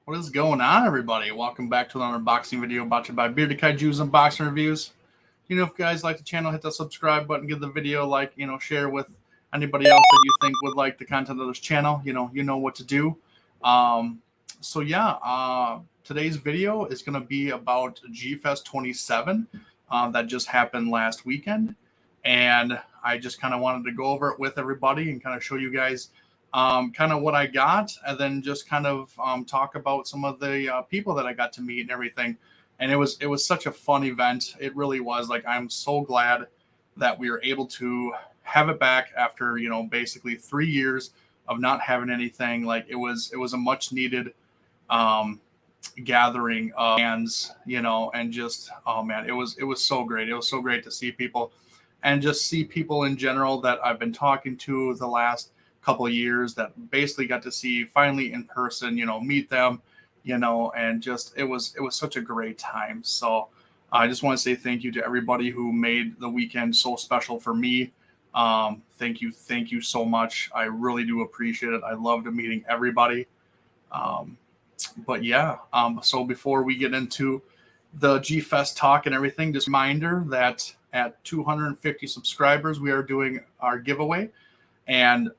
What is going on, everybody? Welcome back to another unboxing video brought to you by Bearded Kaiju's Unboxing Reviews. If you guys like the channel, hit the subscribe button, give the video a like, share with anybody else that you think would like the content of this channel. You know what to do. Today's video is going to be about G-Fest 27 that just happened last weekend. And I just kind of wanted to go over it with everybody and kind of show you guys kind of what I got, and then just kind of talk about some of the people that I got to meet and everything. And it was such a fun event. It really was. Like, I'm so glad that we were able to have it back after, basically 3 years of not having anything. Like, it was a much needed gathering of fans, and just, oh man, it was so great. It was so great to see people and just see people in general that I've been talking to the last couple of years that basically got to see finally in person, meet them, and just it was such a great time. So I just want to say thank you to everybody who made the weekend so special for me. Thank you so much. I really do appreciate it. I loved meeting everybody. So before we get into the G-Fest talk and everything, just a reminder that at 250 subscribers, we are doing our giveaway. And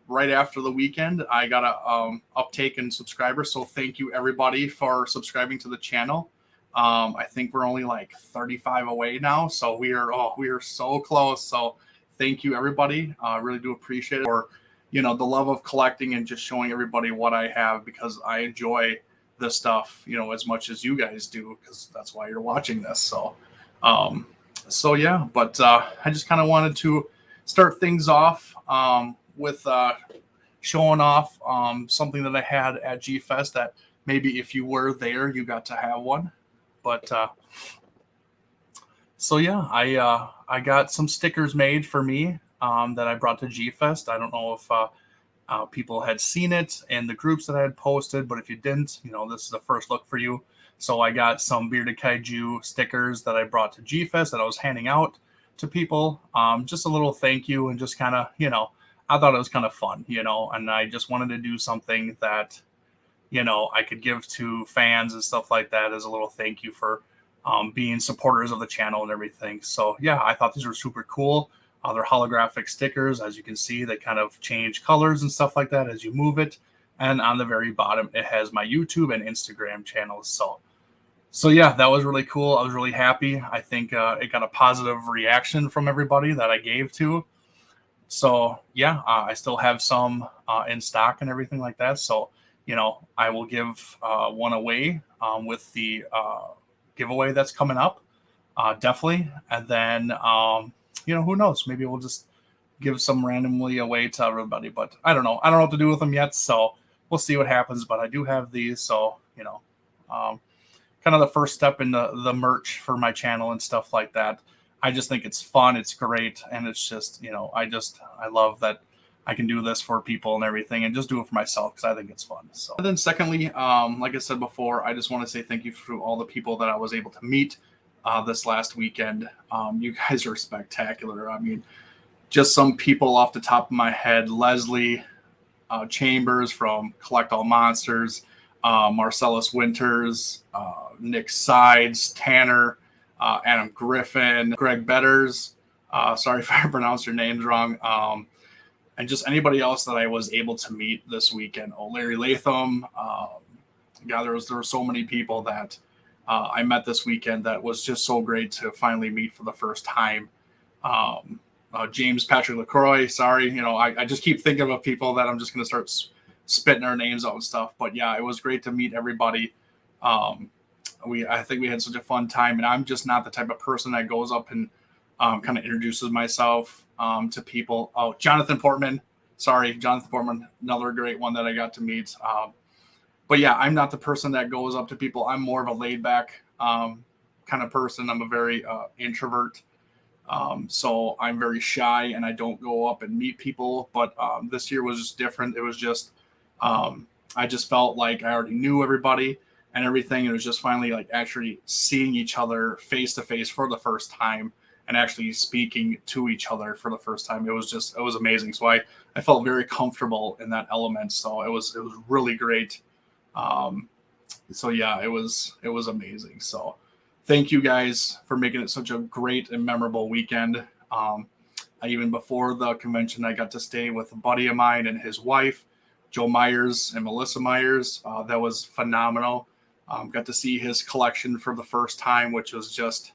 right after the weekend, I got a uptake in subscribers. So thank you, everybody, for subscribing to the channel. I think we're only like 35 away now. So we are so close. So thank you, everybody. I really do appreciate it for, the love of collecting and just showing everybody what I have, because I enjoy this stuff, as much as you guys do, because that's why you're watching this. So, I just kind of wanted to start things off with showing off something that I had at G-Fest that maybe if you were there, you got to have one. But I got some stickers made for me that I brought to G-Fest. I don't know if people had seen it in the groups that I had posted, but if you didn't, this is a first look for you. So I got some Bearded Kaiju stickers that I brought to G-Fest that I was handing out to people, just a little thank you, and just kind of, I thought it was kind of fun, and I just wanted to do something that, I could give to fans and stuff like that as a little thank you for being supporters of the channel and everything. So yeah, I thought these were super cool. They're holographic stickers. As you can see, they kind of change colors and stuff like that as you move it. And on the very bottom, it has my YouTube and Instagram channels. So yeah, that was really cool. I was really happy. I think it got a positive reaction from everybody that I gave to. So yeah, I still have some in stock and everything like that. So, I will give one away with the giveaway that's coming up, definitely. And then, who knows? Maybe we'll just give some randomly away to everybody. But I don't know. I don't know what to do with them yet. So we'll see what happens. But I do have these. So, kind of the first step in the merch for my channel and stuff like that. I just think it's fun. It's great. And it's just, I love that I can do this for people and everything, and just do it for myself because I think it's fun. So, and then secondly, like I said before, I just want to say thank you to all the people that I was able to meet this last weekend. You guys are spectacular. I mean, just some people off the top of my head: Leslie Chambers from Collect All Monsters, Marcellus Winters, Nick Sides, Tanner, Adam Griffin, Greg Betters. Sorry if I pronounced your names wrong. And just anybody else that I was able to meet this weekend. Oh, Larry Latham. There were so many people that I met this weekend that was just so great to finally meet for the first time. James Patrick LaCroix. Sorry, I just keep thinking of people that I'm just going to start spitting our names out and stuff. But yeah, it was great to meet everybody. I think we had such a fun time, and I'm just not the type of person that goes up and kind of introduces myself to people. Oh, Jonathan Portman. Sorry, Jonathan Portman, another great one that I got to meet. But yeah, I'm not the person that goes up to people. I'm more of a laid back kind of person. I'm a very introvert. So I'm very shy and I don't go up and meet people. But this year was just different. It was just, I just felt like I already knew everybody and everything. It was just finally like actually seeing each other face to face for the first time and actually speaking to each other for the first time. It was amazing. So I felt very comfortable in that element. So it was really great So yeah, it was amazing. So thank you guys for making it such a great and memorable weekend. Even before the convention, I got to stay with a buddy of mine and his wife, Joe Myers and Melissa Myers. That was phenomenal. Got to see his collection for the first time, which was just,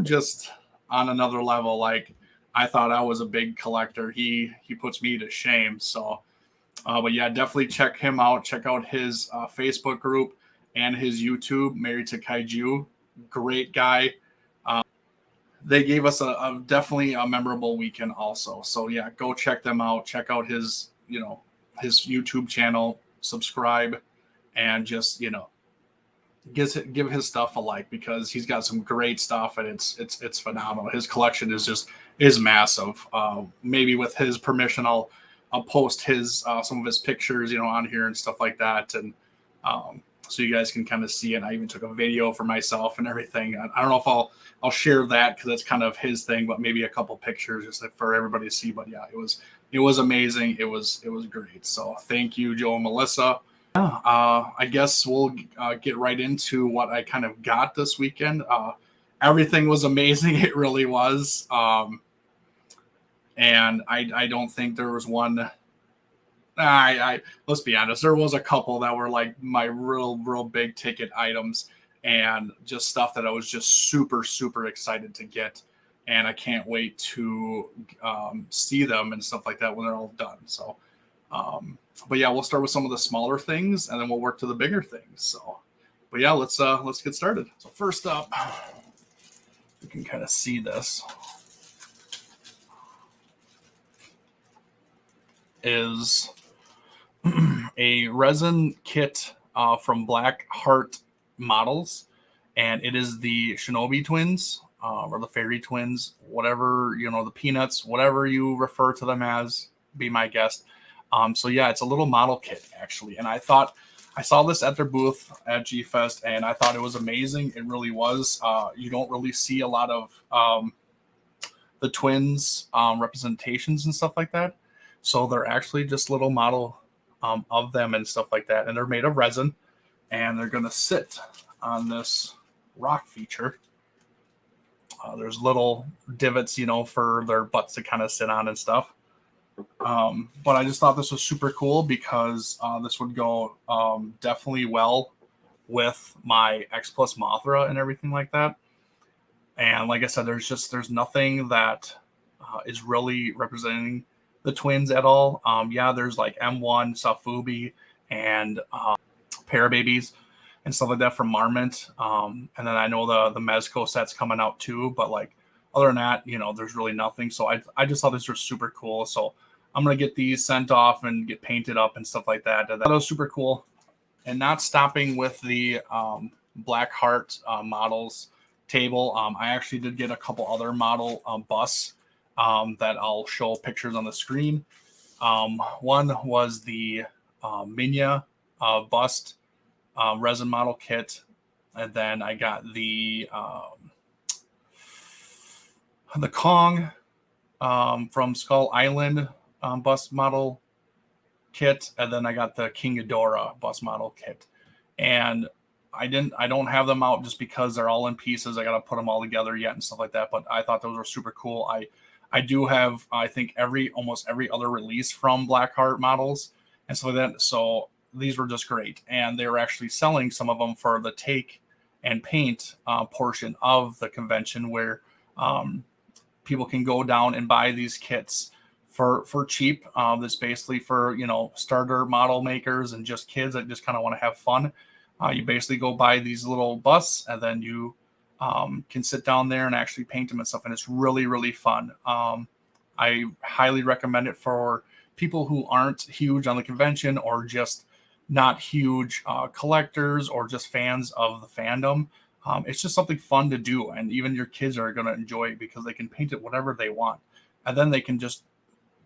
just on another level. Like, I thought I was a big collector. He puts me to shame. So, but yeah, definitely check him out. Check out his Facebook group and his YouTube, Married to Kaiju. Great guy. They gave us a definitely a memorable weekend also. So yeah, go check them out. Check out his, his YouTube channel, subscribe, and just, give his stuff a like, because he's got some great stuff, and it's phenomenal. His collection is massive. Maybe with his permission, I'll post his some of his pictures, on here and stuff like that, and so you guys can kind of see it. I even took a video for myself and everything. I don't know if I'll share that, because that's kind of his thing, but maybe a couple pictures just for everybody to see. But yeah, it was amazing. It was great. So thank you, Joe and Melissa. I guess we'll get right into what I kind of got this weekend. Everything was amazing. It really was. And I don't think there was one. I let's be honest, there was a couple that were like my real big ticket items, and just stuff that I was just super excited to get, and I can't wait to see them and stuff like that when they're all done. So, but yeah, we'll start with some of the smaller things, and then we'll work to the bigger things. So, but yeah, let's get started. So first up, you can kind of see this is a resin kit from Black Heart Models, and it is the Shinobi twins or the Fairy twins, whatever, the Peanuts, whatever you refer to them as, be my guest. So yeah, it's a little model kit actually, and I thought I saw this at their booth at G Fest, and I thought it was amazing. It really was. You don't really see a lot of the twins representations and stuff like that, so they're actually just little model of them and stuff like that, and they're made of resin, and they're going to sit on this rock feature. There's little divots, for their butts to kind of sit on and stuff. But I just thought this was super cool, because this would go definitely well with my X Plus Mothra and everything like that. And like I said, there's nothing that is really representing the twins at all. Yeah, there's like M1, Safubi, and Parababies and stuff like that from Marmont. And then I know the Mezco set's coming out too, but like other than that, there's really nothing. So I just thought this was super cool. So I'm gonna get these sent off and get painted up and stuff like that. That was super cool. And not stopping with the Black Heart models table, I actually did get a couple other model busts that I'll show pictures on the screen. One was the Minya bust resin model kit, and then I got the Kong from Skull Island bust model kit, and then I got the King Ghidorah bust model kit. And I don't have them out just because they're all in pieces. I got to put them all together yet and stuff like that. But I thought those were super cool. I do have, I think, almost every other release from Blackheart models and stuff like that. So these were just great. And they were actually selling some of them for the take and paint portion of the convention, where people can go down and buy these kits for cheap. That's basically for, starter model makers and just kids that just kind of want to have fun. You basically go buy these little busts, and then you can sit down there and actually paint them and stuff. And it's really, really fun. I highly recommend it for people who aren't huge on the convention, or just not huge collectors, or just fans of the fandom. It's just something fun to do. And even your kids are going to enjoy it, because they can paint it whatever they want. And then they can just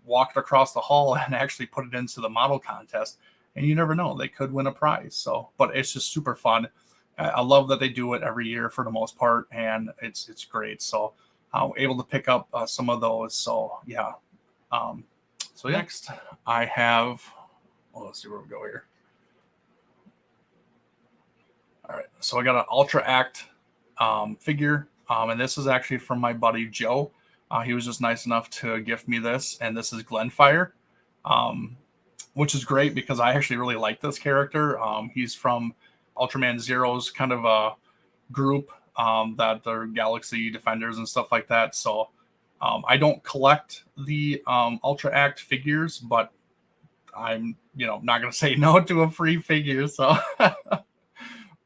walk it across the hall and actually put it into the model contest. And you never know, they could win a prize. So, but it's just super fun. I love that they do it every year for the most part, and it's great. So I'm able to pick up some of those. So yeah. So next I have, let's see where we go here. All right, so I got an Ultra Act figure, and this is actually from my buddy Joe. He was just nice enough to gift me this, and this is Glenfire, um, which is great because I actually really like this character. He's from Ultraman Zero's kind of a group that they're Galaxy Defenders and stuff like that. So I don't collect the Ultra Act figures, but I'm not gonna say no to a free figure. So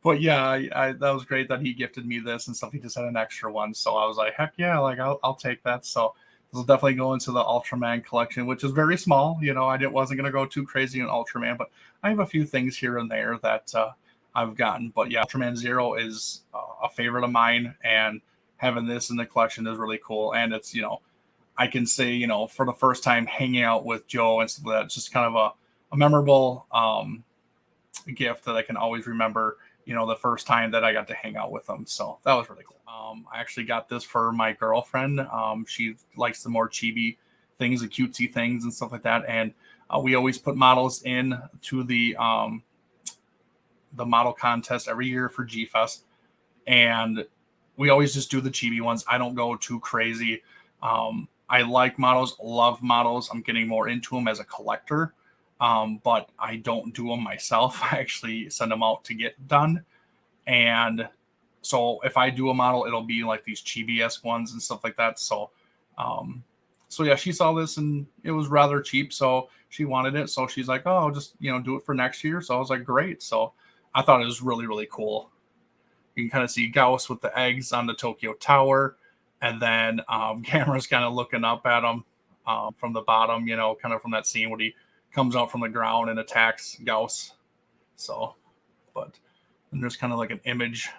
but yeah, that was great that he gifted me this and stuff. He just had an extra one, so I was like, heck yeah, like I'll take that. So this will definitely go into the Ultraman collection, which is very small. I wasn't gonna go too crazy in Ultraman, but I have a few things here and there that I've gotten. But yeah, Ultraman Zero is a favorite of mine, and having this in the collection is really cool. And it's I can say for the first time hanging out with Joe and stuff like that, it's just kind of a memorable gift that I can always remember. The first time that I got to hang out with them. So that was really cool. I actually got this for my girlfriend. She likes the more chibi things, the cutesy things and stuff like that. And we always put models in to the model contest every year for G Fest. And we always just do the chibi ones. I don't go too crazy. I like models, love models. I'm getting more into them as a collector. But I don't do them myself. I actually send them out to get done. And so if I do a model, it'll be like these chibi-esque ones and stuff like that. So yeah, she saw this and it was rather cheap. So she wanted it. So she's like, oh, I'll just, do it for next year. So I was like, great. So I thought it was really, really cool. You can kind of see Gauss with the eggs on the Tokyo Tower. And then Gamera's kind of looking up at him from the bottom, kind of from that scene when he comes out from the ground and attacks Gauss. So, and there's kind of like an image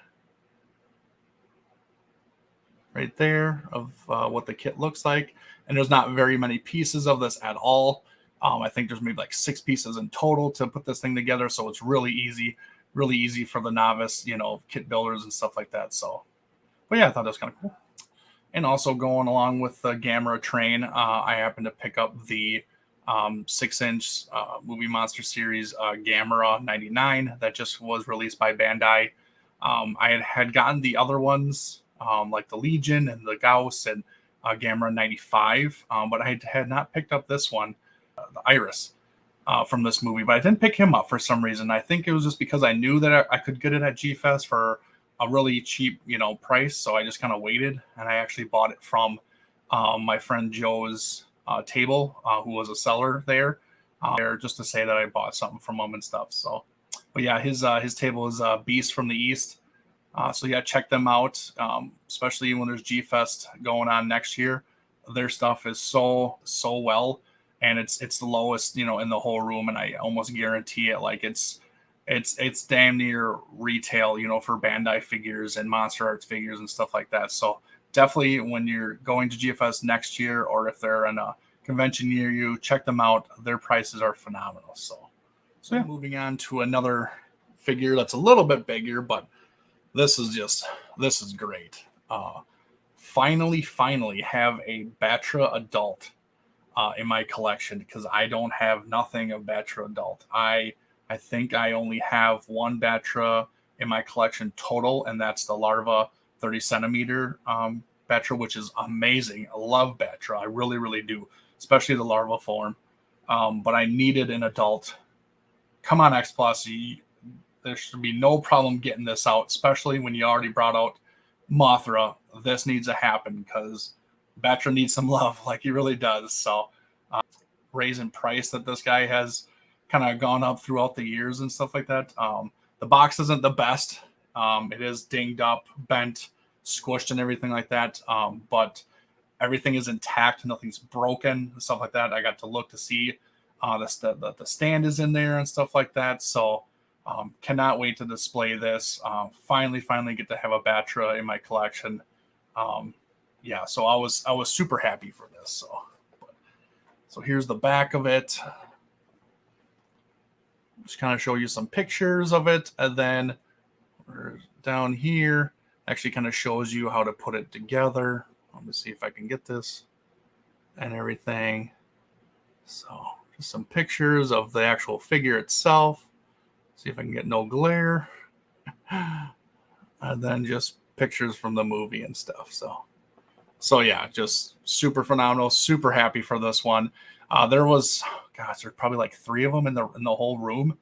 right there of what the kit looks like. And there's not very many pieces of this at all. I think there's maybe like 6 pieces in total to put this thing together. So it's really easy for the novice, kit builders and stuff like that. So, but yeah, I thought that was kind of cool. And also going along with the Gamera train, I happened to pick up the 6-inch movie monster series Gamera 99 that just was released by Bandai. I had gotten the other ones like the Legion and the Gauss and Gamera 95, but I had not picked up this one, the Iris, from this movie. But I didn't pick him up for some reason. I think it was just because I knew that I could get it at G Fest for a really cheap price, so I just kind of waited, and I actually bought it from my friend Joe's table, who was a seller there, just to say that I bought something from him and stuff. So, but yeah, his table is Beast from the East. So yeah, check them out, especially when there's G Fest going on next year. Their stuff is so well, and it's the lowest in the whole room, and I almost guarantee it. Like it's damn near retail, for Bandai figures and Monster Arts figures and stuff like that. So definitely when you're going to GFS next year, or if they're in a convention near you, check them out. Their prices are phenomenal. So yeah, moving on to another figure that's a little bit bigger, but this is great. Finally have a Batra adult in my collection, because I don't have nothing of Batra adult. I think I only have one Batra in my collection total, and that's the Larva 30 centimeter Batra, which is amazing. I love Batra. I really, really do, especially the Larva form. But I needed an adult. Come on, X Plus. There should be no problem getting this out, especially when you already brought out Mothra. This needs to happen because Batra needs some love, like he really does. So, raising price that this guy has kind of gone up throughout the years and stuff like that. The box isn't the best. It is dinged up, bent, squished, and everything like that. But everything is intact. Nothing's broken and stuff like that. I got to look to see the stand is in there and stuff like that. So cannot wait to display this. Finally get to have a Batra in my collection. Yeah, so I was super happy for this. So here's the back of it. Just kind of show you some pictures of it, and then down here actually kind of shows you how to put it together. Let me see if I can get this and everything. So just some pictures of the actual figure itself. See if I can get no glare. And then just pictures from the movie and stuff. So yeah, just super phenomenal. Super happy for this one. There was, gosh, there's probably like 3 of them in the whole room,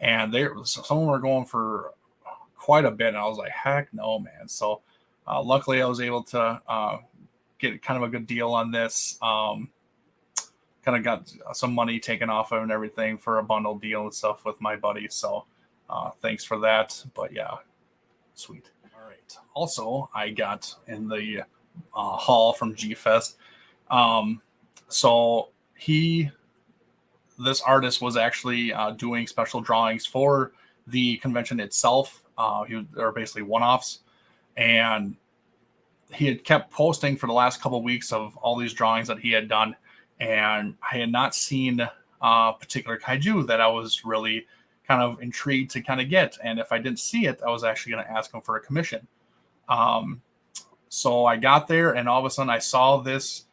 and some of them were going for quite a bit. And I was like, heck no, man. So luckily, I was able to get kind of a good deal on this. Kind of got some money taken off of and everything for a bundle deal and stuff with my buddy. So thanks for that. But yeah, sweet. All right. Also, I got in the haul from G Fest. So this artist was actually doing special drawings for the convention itself. They're basically one-offs, and he had kept posting for the last couple of weeks of all these drawings that he had done, and I had not seen a particular kaiju that I was really kind of intrigued to kind of get. And if I didn't see it, I was actually going to ask him for a commission. So I got there, and all of a sudden I saw this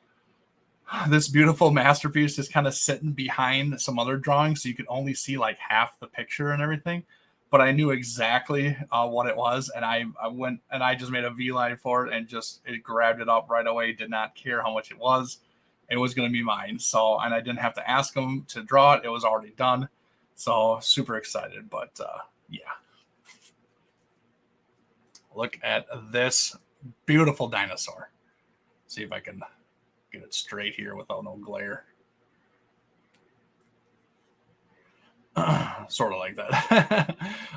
beautiful masterpiece just kind of sitting behind some other drawings, so you could only see like half the picture and everything. But I knew exactly what it was, and I went and I just made a beeline for it and it grabbed it up right away. Did not care how much it was. It was going to be mine. So, and I didn't have to ask him to draw it. It was already done. So super excited. But yeah, look at this beautiful dinosaur. See if I can get it straight here without no glare. Sort of like that.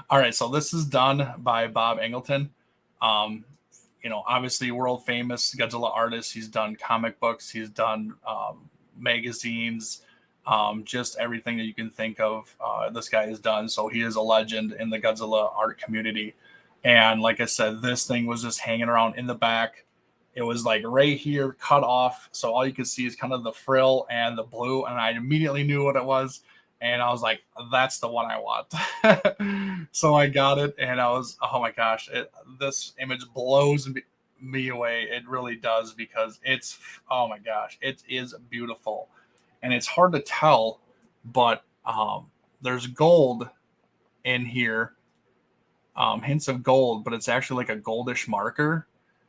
All right, so this is done by Bob Angleton. Obviously world famous Godzilla artist. He's done comic books. He's done magazines. Just everything that you can think of. This guy has done. So he is a legend in the Godzilla art community. And like I said, this thing was just hanging around in the back. It was like right here, cut off. So all you could see is kind of the frill and the blue. And I immediately knew what it was. And I was like, that's the one I want. So I got it. And I was, oh my gosh, this image blows me away. It really does, because oh my gosh, it is beautiful. And it's hard to tell, but there's gold in here, hints of gold, but it's actually like a goldish marker.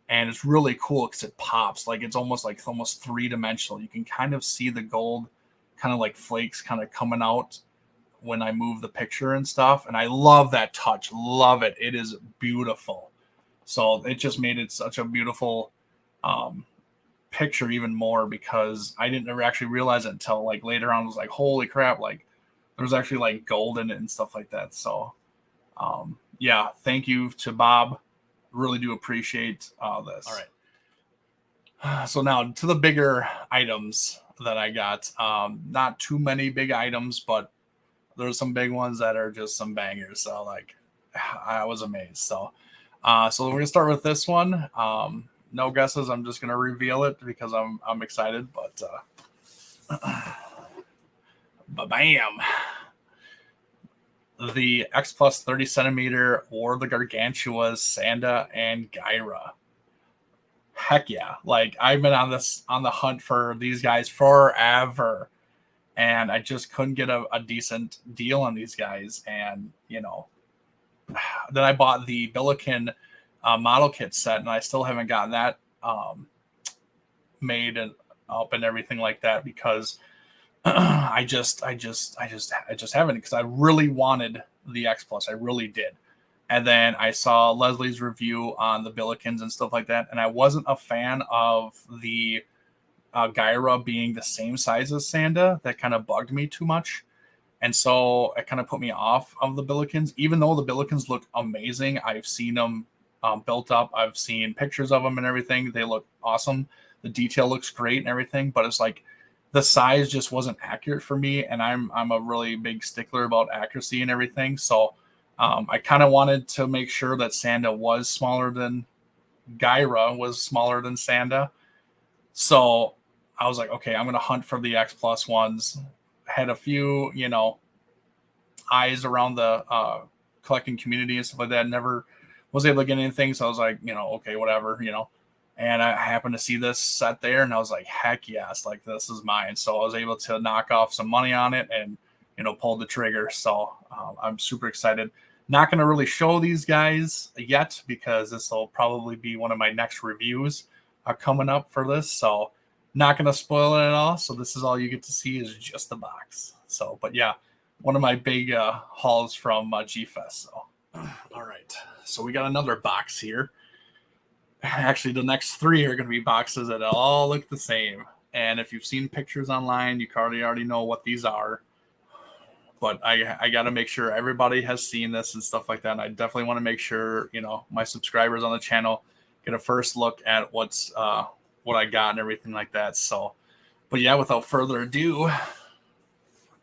And it's really cool because it pops. Like it's almost 3-dimensional. You can kind of see the gold kind of like flakes kind of coming out when I move the picture and stuff. And I love that touch. Love it. It is beautiful. So it just made it such a beautiful picture even more, because I didn't ever actually realize it until like later on. I was like, holy crap, like there's actually like gold in it and stuff like that. So yeah, thank you to Bob. Really do appreciate this. All right. So now to the bigger items that I got. Not too many big items, but there's some big ones that are just some bangers. So like, I was amazed. So we're gonna start with this one. No guesses. I'm just gonna reveal it because I'm excited. But bam, the X Plus 30 centimeter War of the Gargantuas, Sanda and Gaira. Heck yeah. Like I've been on the hunt for these guys forever, and I just couldn't get a decent deal on these guys. And then I bought the Billiken model kit set, and I still haven't gotten that made and up and everything like that, because I just haven't, because I really wanted the X Plus. I really did. And then I saw Leslie's review on the Billikens and stuff like that, and I wasn't a fan of the Gaira being the same size as Sanda. That kind of bugged me too much. And so it kind of put me off of the Billikens, even though the Billikens look amazing. I've seen them built up. I've seen pictures of them and everything. They look awesome. The detail looks great and everything, but it's like the size just wasn't accurate for me. And I'm a really big stickler about accuracy and everything. So I kind of wanted to make sure that Sanda was smaller than Gaira was smaller than Sanda. So I was like, okay, I'm going to hunt for the X Plus ones. Had a few, eyes around the collecting community and stuff like that. Never was able to get anything. So I was like, okay, whatever, And I happened to see this set there, and I was like, heck yes, like this is mine. So I was able to knock off some money on it and, pulled the trigger. So I'm super excited. Not going to really show these guys yet because this will probably be one of my next reviews coming up for this. So not going to spoil it at all. So this is all you get to see is just the box. So, but yeah, one of my big hauls from G-Fest. So, all right. So we got another box here. Actually, the next 3 are going to be boxes that all look the same. And if you've seen pictures online, you already know what these are. But I got to make sure everybody has seen this and stuff like that. And I definitely want to make sure, my subscribers on the channel get a first look at what I got and everything like that. So, but yeah, without further ado,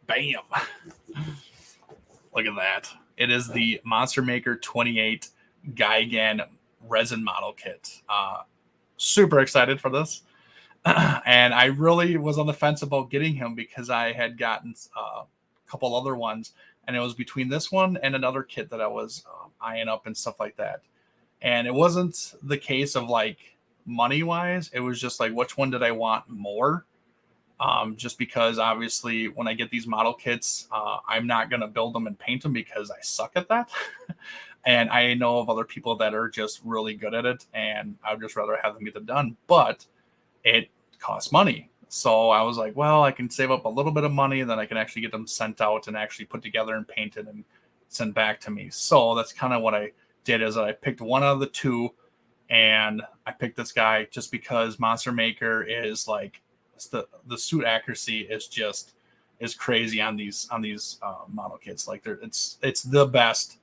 bam. Look at that. It is the Monster Maker 28 Gigan resin model kit. Super excited for this. And I really was on the fence about getting him because I had gotten a couple other ones, and it was between this one and another kit that I was eyeing up and stuff like that. And it wasn't the case of like money wise. It was just like, which one did I want more? Just because obviously when I get these model kits, I'm not going to build them and paint them because I suck at that. And I know of other people that are just really good at it, and I would just rather have them get it done. But it costs money. So I was like, well, I can save up a little bit of money, and then I can actually get them sent out and actually put together and painted and sent back to me. So that's kind of what I did, is that I picked one out of the 2, and I picked this guy just because Monster Maker is like, the suit accuracy is crazy on these model kits. Like it's the best,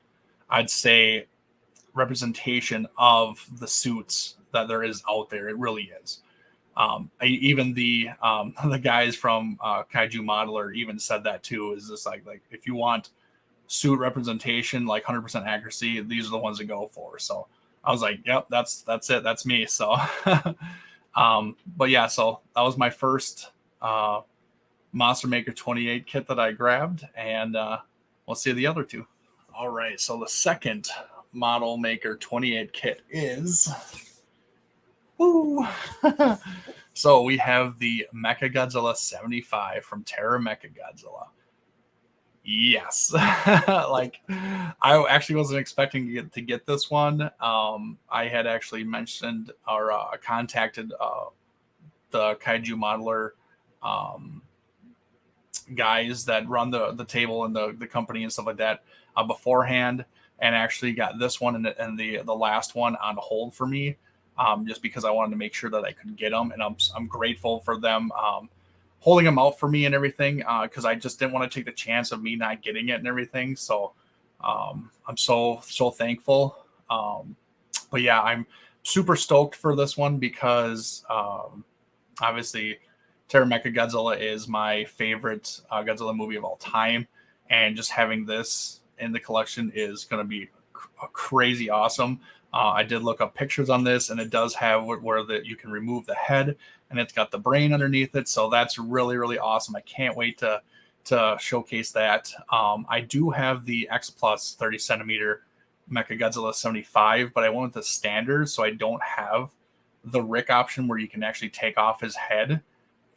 I'd say, representation of the suits that there is out there. It really is. Even the guys from Kaiju Modeler even said that too. Is this like if you want suit representation, like 100% accuracy, these are the ones to go for. So I was like, yep, that's it. That's me. So, but yeah, so that was my first Monster Maker 28 kit that I grabbed, and we'll see the other 2. All right, so the second Model Maker 28 kit is, woo. So we have the Mechagodzilla 75 from Terra Mechagodzilla. Yes. Like, I actually wasn't expecting to get this one. I had actually mentioned or contacted the Kaiju Modeler guys that run the table and the company and stuff like that beforehand, and actually got this one and the last one on hold for me, just because I wanted to make sure that I could get them. And I'm grateful for them holding them out for me and everything, because I just didn't want to take the chance of me not getting it and everything. So I'm so thankful. But yeah, I'm super stoked for this one because obviously Terra Mechagodzilla is my favorite Godzilla movie of all time, and just having this in the collection is going to be crazy awesome. I did look up pictures on this, and it does have where you can remove the head, and it's got the brain underneath it. So that's really, really awesome. I can't wait to showcase that. I do have the X Plus 30 centimeter Mechagodzilla 75, but I went with the standard, so I don't have the Rick option where you can actually take off his head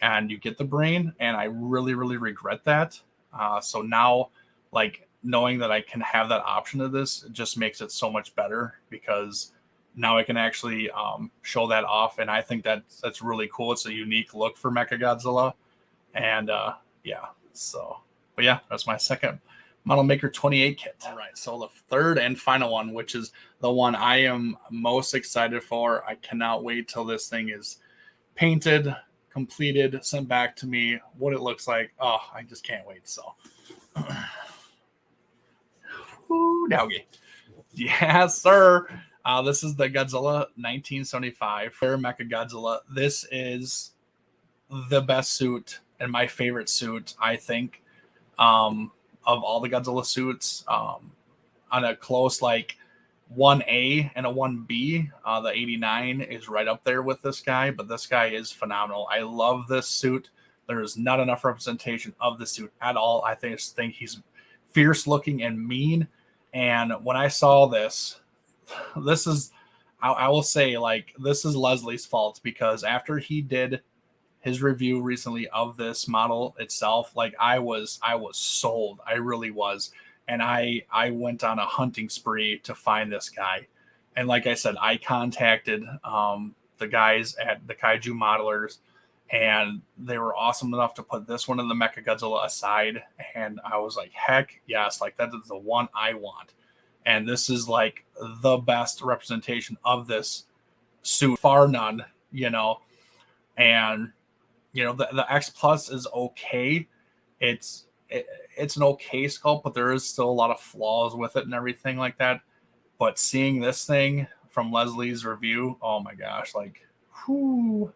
and you get the brain, and I really, really regret that. So now, like, knowing that I can have that option of this, it just makes it so much better, because now I can actually show that off, and I think that's really cool. It's a unique look for Mechagodzilla, and yeah. So, but yeah, that's my second Model Maker 28 kit. All right, so the third and final one, which is the one I am most excited for. I cannot wait till this thing is painted, completed, sent back to me, what it looks like. Oh, I just can't wait. So, woo, doggy. Yes, sir. This is the Godzilla 1975 Terra Mechagodzilla. This is the best suit and my favorite suit, I think, of all the Godzilla suits. On a close like 1A and a 1B, the 89 is right up there with this guy, but this guy is phenomenal. I love this suit. There is not enough representation of the suit at all. I just think he's fierce looking and mean. And when I saw this is, I will say, like, this is Leslie's fault, because after he did his review recently of this model itself, like, I was sold. I really was. and I went on a hunting spree to find this guy. And like I said, I contacted the guys at the Kaiju modelers, and they were awesome enough to put this one in the Mechagodzilla aside. And I was like, heck yes, like that is the one I want. And this is like the best representation of this suit, far none, you know. And you know, the X Plus is okay. It's it's an okay sculpt, but there is still a lot of flaws with it and everything like that. But seeing this thing from Leslie's review, oh my gosh, like, whoo,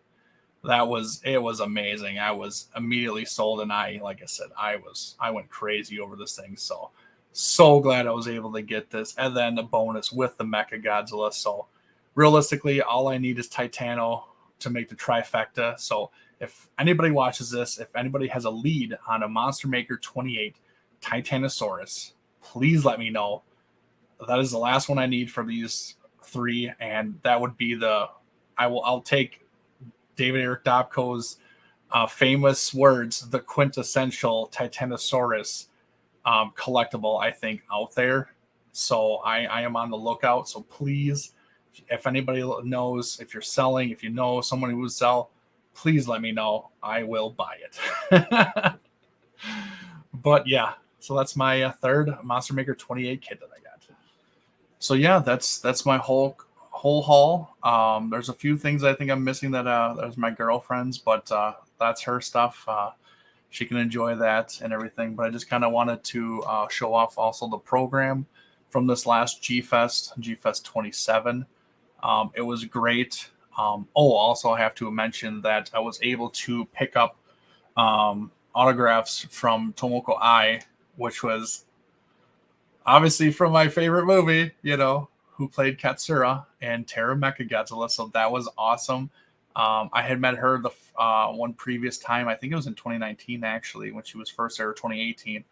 it was amazing. I was immediately sold, and like I said, I went crazy over this thing. So glad I was able to get this, and then the bonus with the Mecha Godzilla. So realistically, all I need is Titano to make the trifecta. So if anybody watches this, if anybody has a lead on a Monster Maker 28 Titanosaurus, please let me know. That is the last one I need for these three, and that would be I'll take David Eric Dobko's famous words, the quintessential Titanosaurus collectible, I think, out there. So I am on the lookout. So please, if anybody knows, if you're selling, if you know someone who would sell, please let me know. I will buy it. But yeah, so that's my third Monster Maker 28 kit that I got. So yeah, that's my whole haul. There's a few things I think I'm missing that there's my girlfriend's, but that's her stuff. She can enjoy that and everything. But I just kind of wanted to show off also the program from this last G-Fest 27. It was great. Also I have to mention that I was able to pick up autographs from Tomoko Ai, which was obviously from my favorite movie, you know, who played Katsura and Terra Mechagodzilla. So that was awesome. I had met her the one previous time. I think it was in 2019, actually, when she was first there, 2018.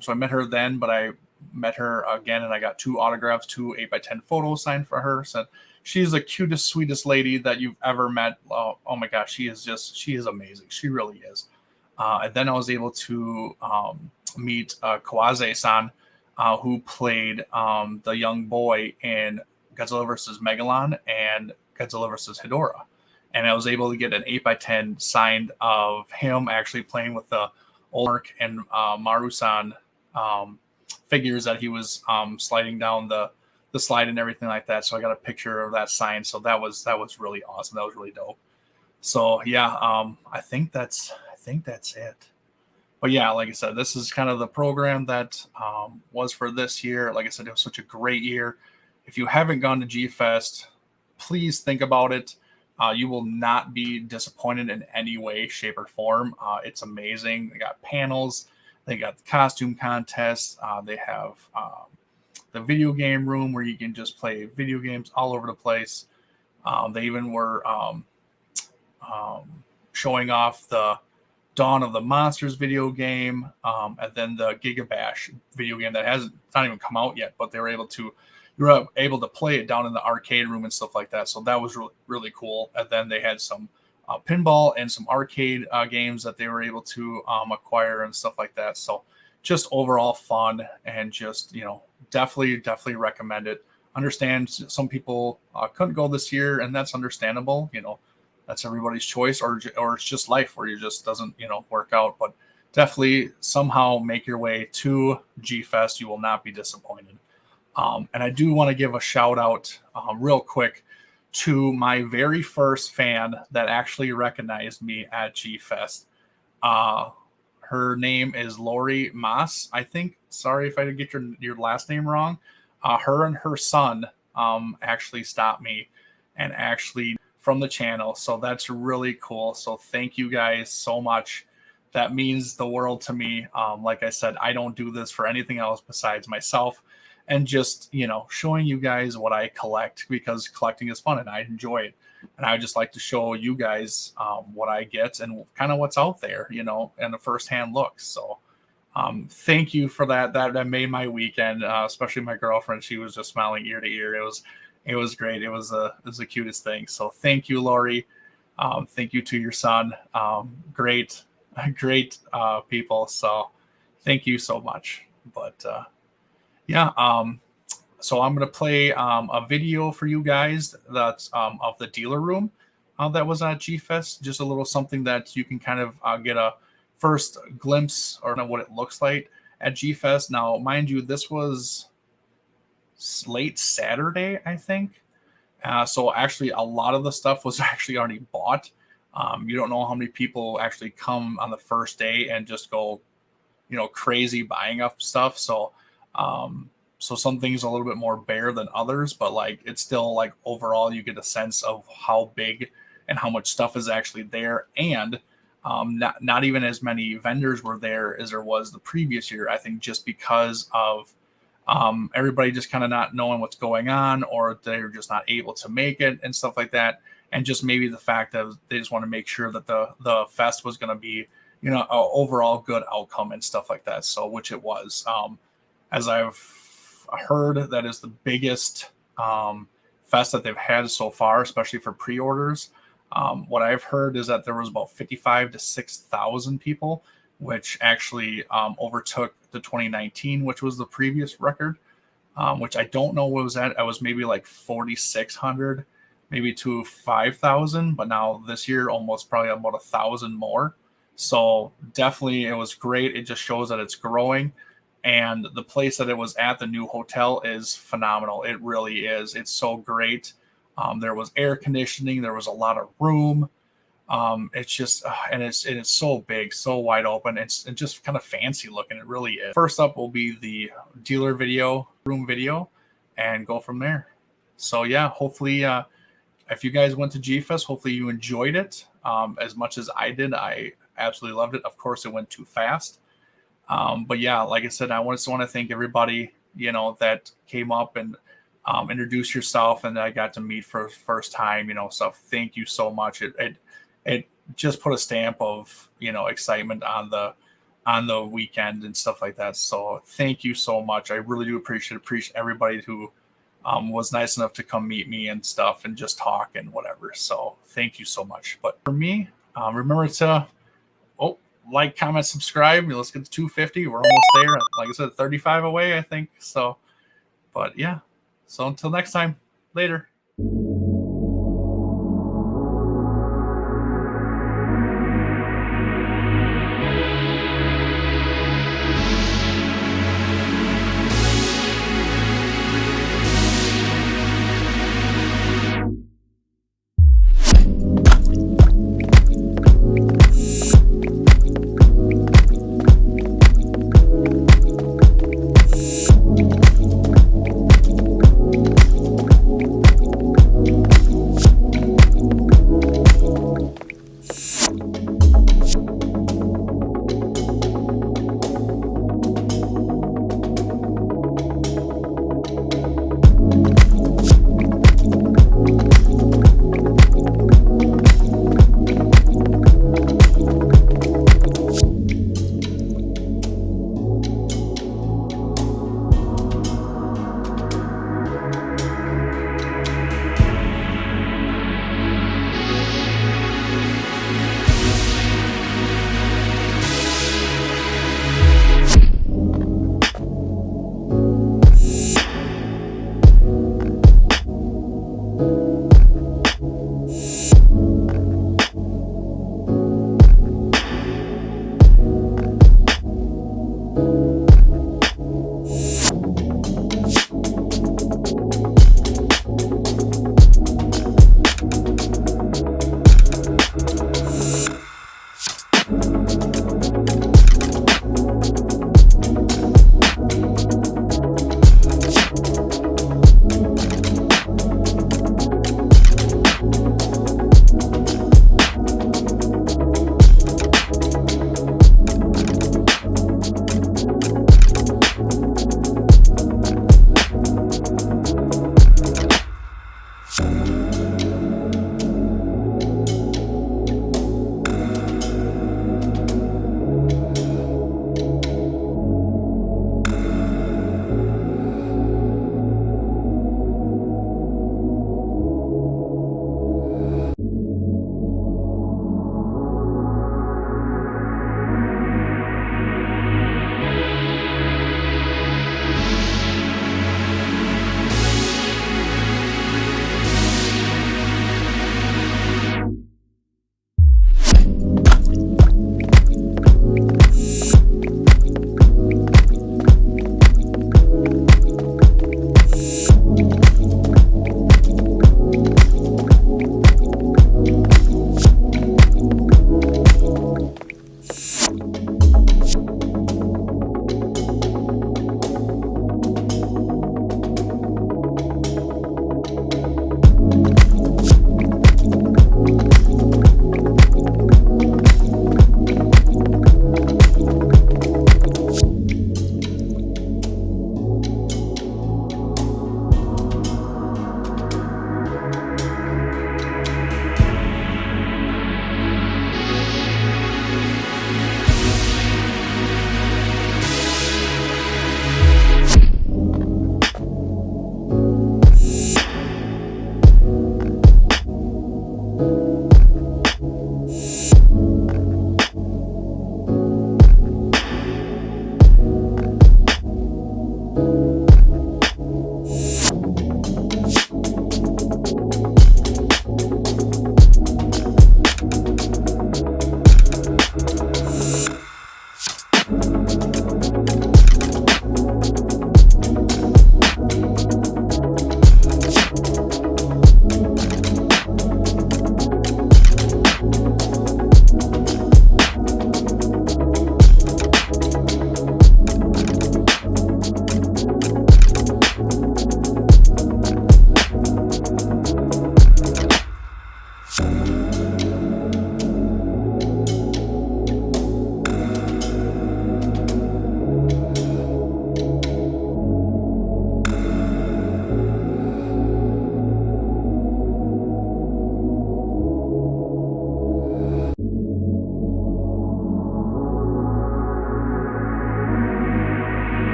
So I met her then, but I met her again, and I got 2 autographs, 2 8x10 photos signed for her. So she's the cutest, sweetest lady that you've ever met. Oh my gosh, she is amazing. She really is. And then I was able to meet Kawaze-san, who played the young boy in Godzilla vs. Megalon and Godzilla vs. Hedorah. And I was able to get an 8x10 signed of him actually playing with the Olmark and Maru-san figures that he was sliding down the slide and everything like that. So I got a picture of that signed. So that was really awesome. That was really dope. So yeah, I think that's it. But yeah, like I said, this is kind of the program that was for this year. Like I said, it was such a great year. If you haven't gone to G-Fest, please think about it. You will not be disappointed in any way, shape, or form. It's amazing. They got panels. They got the costume contests. They have the video game room where you can just play video games all over the place. They even were showing off the Dawn of the Monsters video game, and then the Gigabash video game that hasn't not even come out yet, but you were able to play it down in the arcade room and stuff like that. So that was really, really cool. And then they had some pinball and some arcade games that they were able to acquire and stuff like that. So just overall fun, and just, you know, definitely recommend it. Understand some people couldn't go this year, and that's understandable. You know, that's everybody's choice, or it's just life where you just doesn't, you know, work out. But definitely somehow make your way to G-Fest. You will not be disappointed. And I do want to give a shout out real quick to my very first fan that actually recognized me at G-Fest. Her name is Lori Moss, I think. Sorry if I did get your last name wrong. Her and her son actually stopped me and actually from the channel. So that's really cool. So thank you guys so much. That means the world to me. Like I said, I don't do this for anything else besides myself, and just, you know, showing you guys what I collect, because collecting is fun and I enjoy it. And I just like to show you guys what I get and kind of what's out there, you know, and a firsthand look. So thank you for that. That made my weekend, especially my girlfriend. She was just smiling ear to ear. It was great. It was the cutest thing. So thank you, Lori. Thank you to your son. Great people. So thank you so much. But Yeah. So I'm gonna play a video for you guys that's of the dealer room that was at G Fest. Just a little something that you can kind of get a first glimpse or know what it looks like at G Fest. Now, mind you, this was late Saturday, I think. So actually, a lot of the stuff was actually already bought. You don't know how many people actually come on the first day and just go, crazy buying up stuff. So some things are a little bit more bare than others, but like it's still like overall you get a sense of how big and how much stuff is actually there. And not even as many vendors were there as there was the previous year. I think just because of everybody just kind of not knowing what's going on, or they're just not able to make it and stuff like that. And just maybe the fact that they just want to make sure that the fest was going to be, a overall good outcome and stuff like that. So, which it was. As I've heard, that is the biggest fest that they've had so far, especially for pre-orders. What I've heard is that there was about 55 to 6,000 people, which actually overtook the 2019, which was the previous record, which I don't know what was at. I was maybe like 4,600, maybe to 5,000, but now this year almost probably about 1,000 more. So definitely it was great. It just shows that it's growing. And the place that it was at, the new hotel, is phenomenal. It really is. It's so great. There was air conditioning. There was a lot of room. It's just, and it's so big, so wide open. It's just kind of fancy looking. It really is. First up will be the dealer room video, and go from there. So yeah, hopefully, if you guys went to G Fest, hopefully you enjoyed it as much as I did. I absolutely loved it. Of course, it went too fast. But yeah, like I said, I just want to thank everybody, that came up and introduced yourself, and I got to meet for the first time, so thank you so much. It just put a stamp of, excitement on the weekend and stuff like that. So thank you so much. I really do appreciate everybody who was nice enough to come meet me and stuff and just talk and whatever. So thank you so much. But for me, remember to like, comment, subscribe. Let's get to 250. We're almost there. Like I said, 35 away, I think. So, but yeah. So until next time, later.